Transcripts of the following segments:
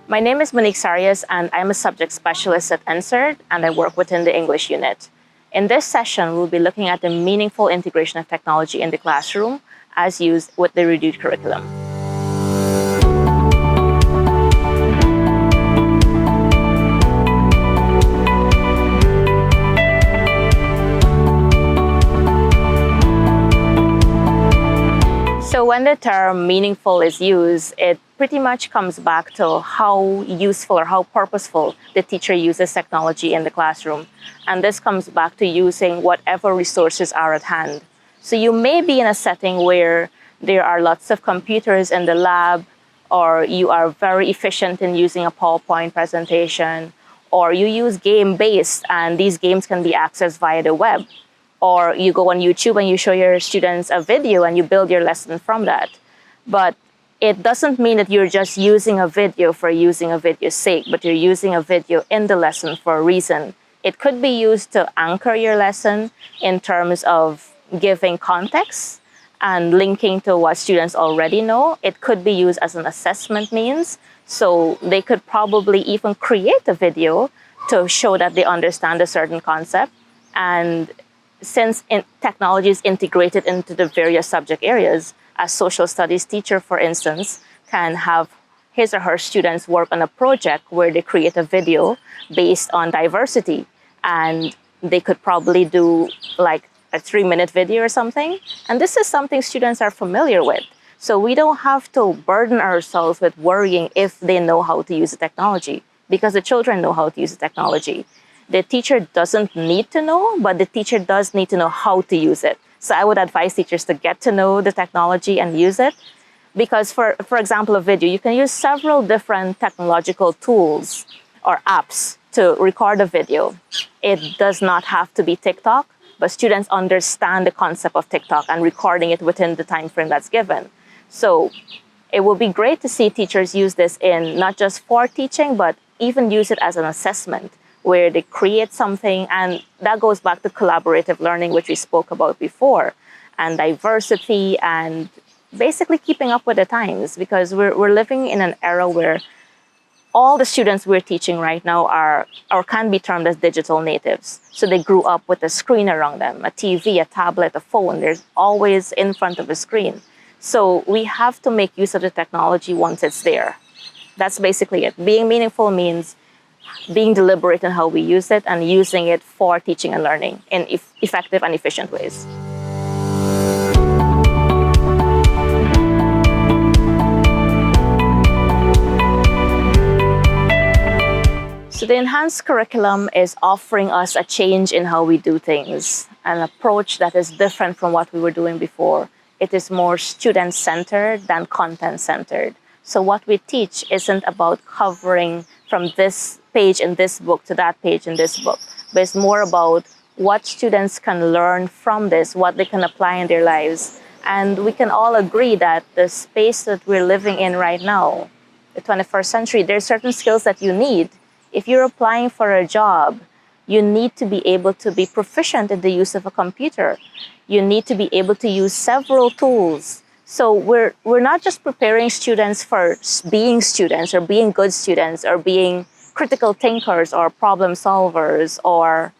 My name is Monique Sarias, and I'm a subject specialist at NSERT, and I work within the English unit. In this session, we'll be looking at the meaningful integration of technology in the classroom as used with the Reduced curriculum. So when the term meaningful is used, it pretty much comes back to how useful or how purposeful the teacher uses technology in the classroom. And this comes back to using whatever resources are at hand. So you may be in a setting where there are lots of computers in the lab, or you are very efficient in using a PowerPoint presentation, or you use game-based and these games can be accessed via the web. Or you go on YouTube and you show your students a video and you build your lesson from that. But it doesn't mean that you're just using a video for using a video's sake, but you're using a video in the lesson for a reason. It could be used to anchor your lesson in terms of giving context and linking to what students already know. It could be used as an assessment means. So they could probably even create a video to show that they understand a certain concept. And since technology is integrated into the various subject areas, a social studies teacher, for instance, can have his or her students work on a project where they create a video based on diversity. And they could probably do like a 3-minute video or something. And this is something students are familiar with. So we don't have to burden ourselves with worrying if they know how to use the technology, because the children know how to use the technology. The teacher doesn't need to know, but the teacher does need to know how to use it. So I would advise teachers to get to know the technology and use it. Because for example, a video, you can use several different technological tools or apps to record a video. It does not have to be TikTok, but students understand the concept of TikTok and recording it within the time frame that's given. So it would be great to see teachers use this in not just for teaching, but even use it as an assessment, where they create something, and that goes back to collaborative learning, which we spoke about before, and diversity, and basically keeping up with the times, because we're living in an era where all the students we're teaching right now are or can be termed as digital natives. So they grew up with a screen around them, a TV, a tablet, a phone. They're always in front of a screen. So we have to make use of the technology once it's there. That's basically it. Being meaningful means being deliberate in how we use it and using it for teaching and learning in effective and efficient ways. So the enhanced curriculum is offering us a change in how we do things, an approach that is different from what we were doing before. It is more student-centered than content-centered. So what we teach isn't about covering from this page in this book to that page in this book, but it's more about what students can learn from this, what they can apply in their lives. And we can all agree that the space that we're living in right now, the 21st century, there's certain skills that you need. If you're applying for a job, you need to be able to be proficient in the use of a computer. You need to be able to use several tools. So we're not just preparing students for being students or being good students or being critical thinkers or problem solvers or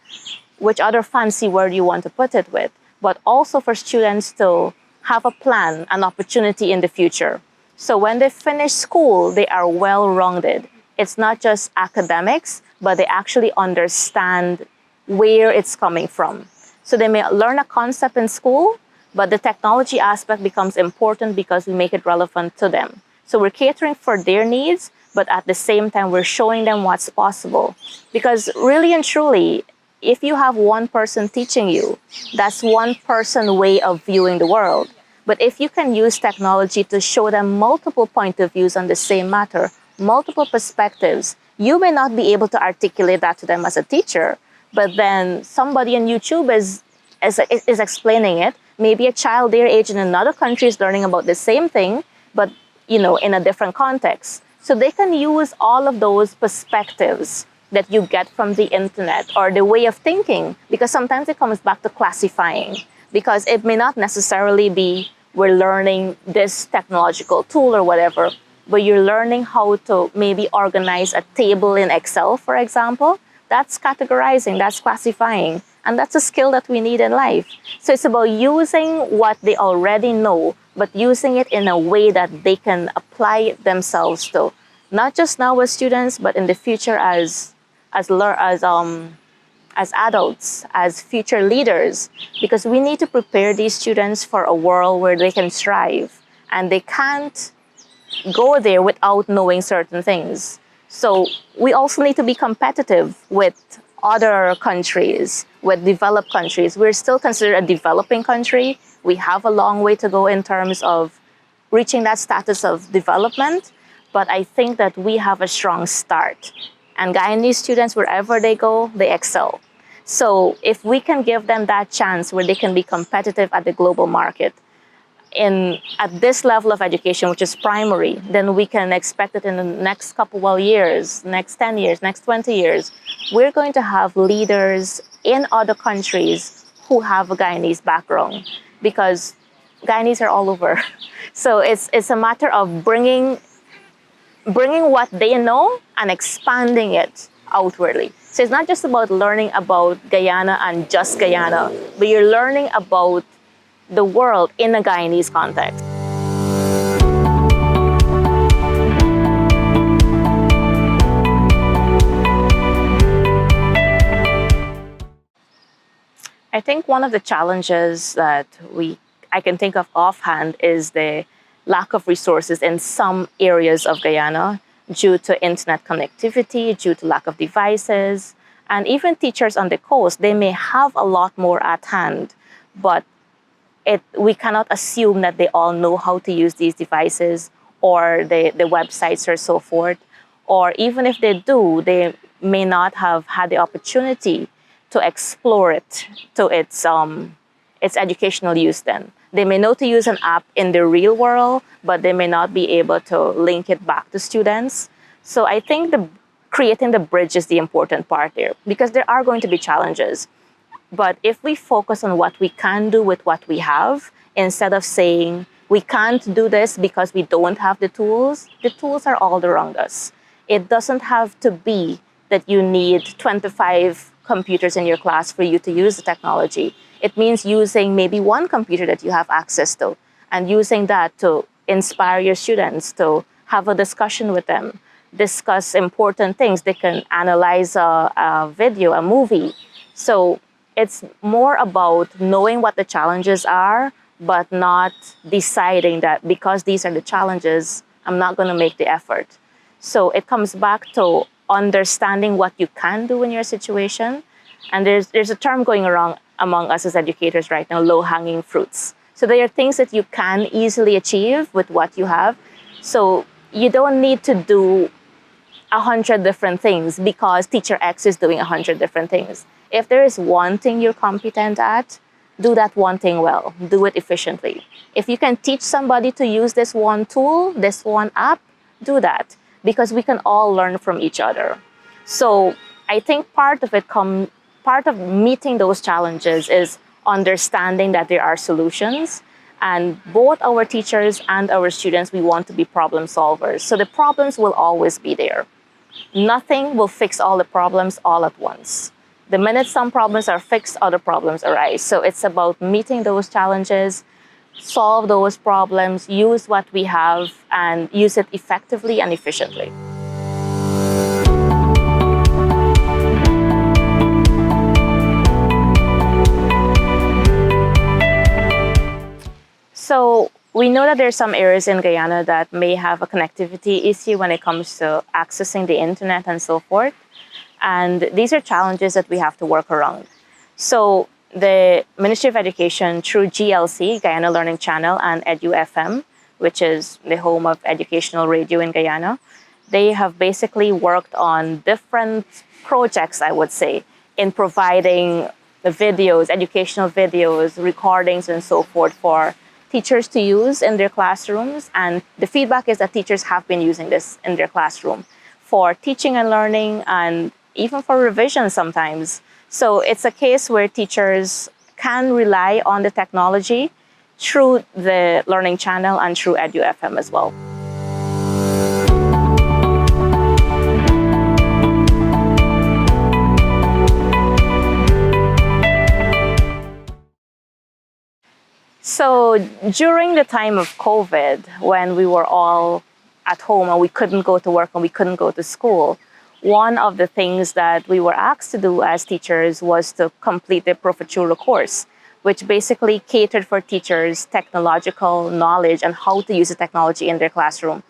which other fancy word you want to put it with, but also for students to have a plan, an opportunity in the future. So when they finish school, they are well-rounded. It's not just academics, but they actually understand where it's coming from. So they may learn a concept in school, but the technology aspect becomes important because we make it relevant to them. So we're catering for their needs, but at the same time, we're showing them what's possible. Because really and truly, if you have one person teaching you, that's one person way of viewing the world. But if you can use technology to show them multiple point of views on the same matter, multiple perspectives, you may not be able to articulate that to them as a teacher, but then somebody on YouTube is explaining it. Maybe a child their age in another country is learning about the same thing, but in a different context. So they can use all of those perspectives that you get from the internet or the way of thinking, because sometimes it comes back to classifying, because it may not necessarily be we're learning this technological tool or whatever. but you're learning how to maybe organize a table in Excel, for example. That's categorizing, that's classifying, and that's a skill that we need in life. So it's about using what they already know, but using it in a way that they can apply it themselves to, not just now as students, but in the future as adults, as future leaders, because we need to prepare these students for a world where they can strive, and they can't go there without knowing certain things. So we also need to be competitive with other countries, with developed countries. We're still considered a developing country. We have a long way to go in terms of reaching that status of development, but I think that we have a strong start. And Guyanese students, wherever they go, they excel. So if we can give them that chance where they can be competitive at the global market, at this level of education, which is primary, then we can expect that in the next couple of years, next 10 years, next 20 years, we're going to have leaders in other countries who have a Guyanese background, because Guyanese are all over. So it's a matter of bringing what they know and expanding it outwardly. So it's not just about learning about Guyana and just Guyana, but you're learning about the world in a Guyanese context. I think one of the challenges that I can think of offhand is the lack of resources in some areas of Guyana due to internet connectivity, due to lack of devices, and even teachers on the coast, they may have a lot more at hand, but we cannot assume that they all know how to use these devices or the websites or so forth. Or even if they do, they may not have had the opportunity to explore it to its educational use then. They may know to use an app in the real world, but they may not be able to link it back to students. So I think creating the bridge is the important part there, because there are going to be challenges. But if we focus on what we can do with what we have, instead of saying we can't do this because we don't have the tools are all around us. It doesn't have to be that you need 25 computers in your class for you to use the technology. It means using maybe one computer that you have access to, and using that to inspire your students, to have a discussion with them, discuss important things. They can analyze a video, a movie. So it's more about knowing what the challenges are, but not deciding that because these are the challenges, I'm not going to make the effort. So it comes back to understanding what you can do in your situation. And there's a term going around among us as educators right now, low-hanging fruits. So there are things that you can easily achieve with what you have. So you don't need to do 100 different things because teacher X is doing 100 different things. If there is one thing you're competent at, do that one thing well, do it efficiently. If you can teach somebody to use this one tool, this one app, do that, because we can all learn from each other. So I think part of meeting those challenges is understanding that there are solutions, and both our teachers and our students, we want to be problem solvers. So the problems will always be there. Nothing will fix all the problems all at once. The minute some problems are fixed, other problems arise. So it's about meeting those challenges, solve those problems, use what we have, and use it effectively and efficiently. So we know that there's some areas in Guyana that may have a connectivity issue when it comes to accessing the internet and so forth. And these are challenges that we have to work around. So the Ministry of Education, through GLC, Guyana Learning Channel, and EduFM, which is the home of educational radio in Guyana, they have basically worked on different projects, I would say, in providing the videos, educational videos, recordings, and so forth for teachers to use in their classrooms. And the feedback is that teachers have been using this in their classroom for teaching and learning, and even for revision sometimes. So it's a case where teachers can rely on the technology through the Learning Channel and through EduFM as well. So during the time of COVID, when we were all at home and we couldn't go to work and we couldn't go to school, one of the things that we were asked to do as teachers was to complete the Profuturo course, which basically catered for teachers' technological knowledge and how to use the technology in their classroom,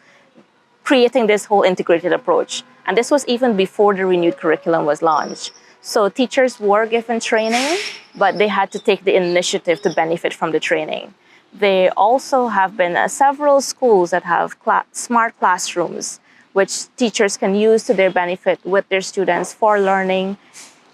creating this whole integrated approach. And this was even before the renewed curriculum was launched. So teachers were given training, but they had to take the initiative to benefit from the training. There also have been several schools that have smart classrooms, which teachers can use to their benefit with their students for learning,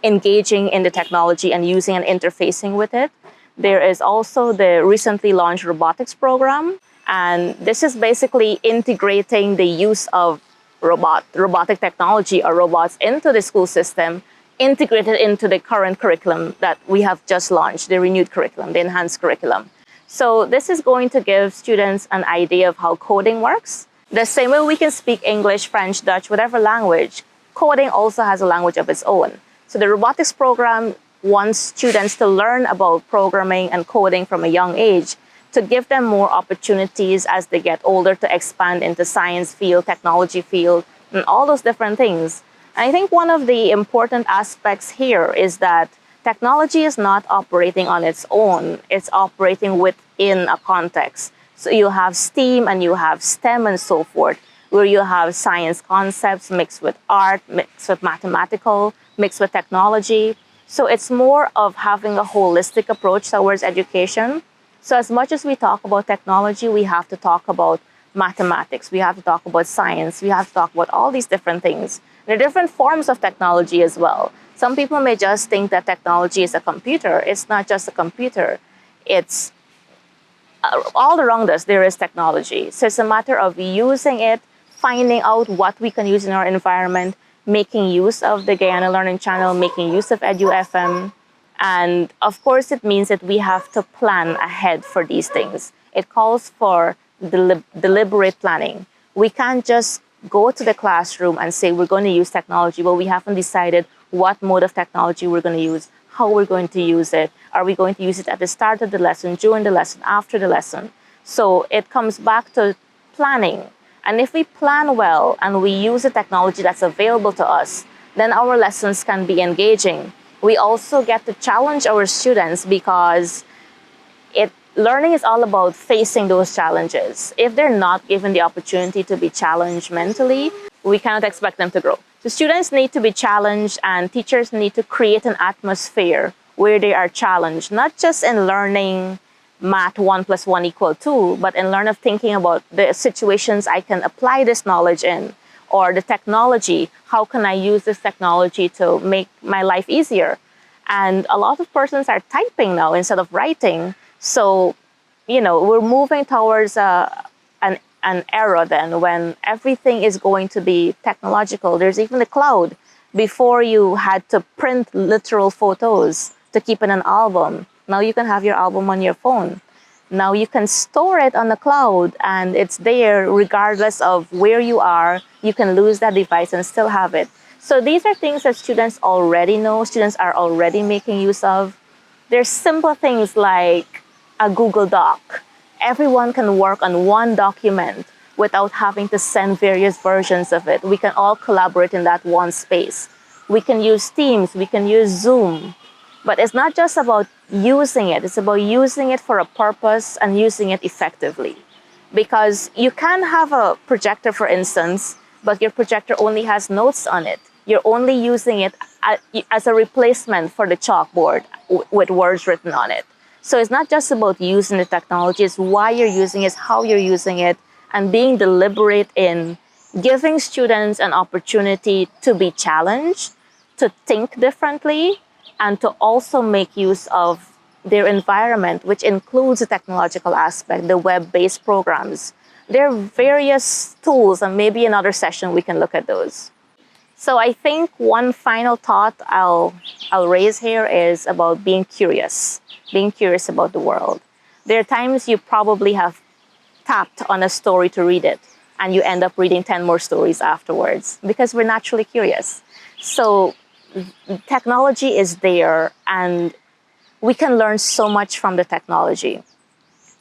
engaging in the technology and using and interfacing with it. There is also the recently launched robotics program, and this is basically integrating the use of robotic technology or robots into the school system, integrated into the current curriculum that we have just launched, the renewed curriculum, the enhanced curriculum. So this is going to give students an idea of how coding works. The same way we can speak English, French, Dutch, whatever language, coding also has a language of its own. So the robotics program wants students to learn about programming and coding from a young age to give them more opportunities as they get older to expand into science field, technology field, and all those different things. And I think one of the important aspects here is that technology is not operating on its own. It's operating within a context. So you have STEAM and you have STEM and so forth, where you have science concepts mixed with art, mixed with mathematical, mixed with technology. So it's more of having a holistic approach towards education. So as much as we talk about technology, we have to talk about mathematics, we have to talk about science, we have to talk about all these different things. There are different forms of technology as well. Some people may just think that technology is a computer. It's not just a computer. It's all around us, there is technology. So it's a matter of using it, finding out what we can use in our environment, making use of the Guyana Learning Channel, making use of EduFM. And of course, it means that we have to plan ahead for these things. It calls for deliberate planning. We can't just go to the classroom and say we're going to use technology, but we haven't decided what mode of technology we're going to use, how we're going to use it. Are we going to use it at the start of the lesson, during the lesson, after the lesson? So it comes back to planning. And if we plan well and we use the technology that's available to us, then our lessons can be engaging. We also get to challenge our students because learning is all about facing those challenges. If they're not given the opportunity to be challenged mentally, we cannot expect them to grow. So students need to be challenged and teachers need to create an atmosphere where they are challenged, not just in learning math 1 + 1 = 2, but in learning of thinking about the situations I can apply this knowledge in, or the technology, how can I use this technology to make my life easier? And a lot of persons are typing now instead of writing. So, we're moving towards an era then when everything is going to be technological. There's even the cloud. Before you had to print literal photos to keep in an album. Now you can have your album on your phone. Now you can store it on the cloud and it's there regardless of where you are. You can lose that device and still have it. So these are things that students already know, students are already making use of. There's simple things like a Google Doc. Everyone can work on one document without having to send various versions of it. We can all collaborate in that one space. We can use Teams, we can use Zoom. But it's not just about using it, it's about using it for a purpose and using it effectively. Because you can have a projector, for instance, but your projector only has notes on it. You're only using it as a replacement for the chalkboard with words written on it. So it's not just about using the technology, it's why you're using it, how you're using it, and being deliberate in giving students an opportunity to be challenged, to think differently, and to also make use of their environment, which includes the technological aspect, the web-based programs. There are various tools, and maybe another session we can look at those. So I think one final thought I'll raise here is about being curious about the world. There are times you probably have tapped on a story to read it, and you end up reading 10 more stories afterwards because we're naturally curious. So technology is there, and we can learn so much from the technology.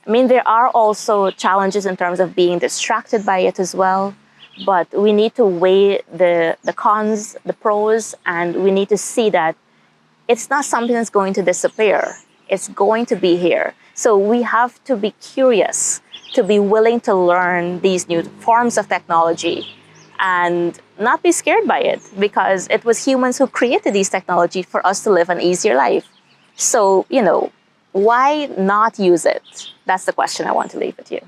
I mean, there are also challenges in terms of being distracted by it as well, but we need to weigh the cons, the pros, and we need to see that it's not something that's going to disappear. It's going to be here. So we have to be curious, to be willing to learn these new forms of technology and not be scared by it, because it was humans who created these technology for us to live an easier life. So, why not use it? That's the question I want to leave with you.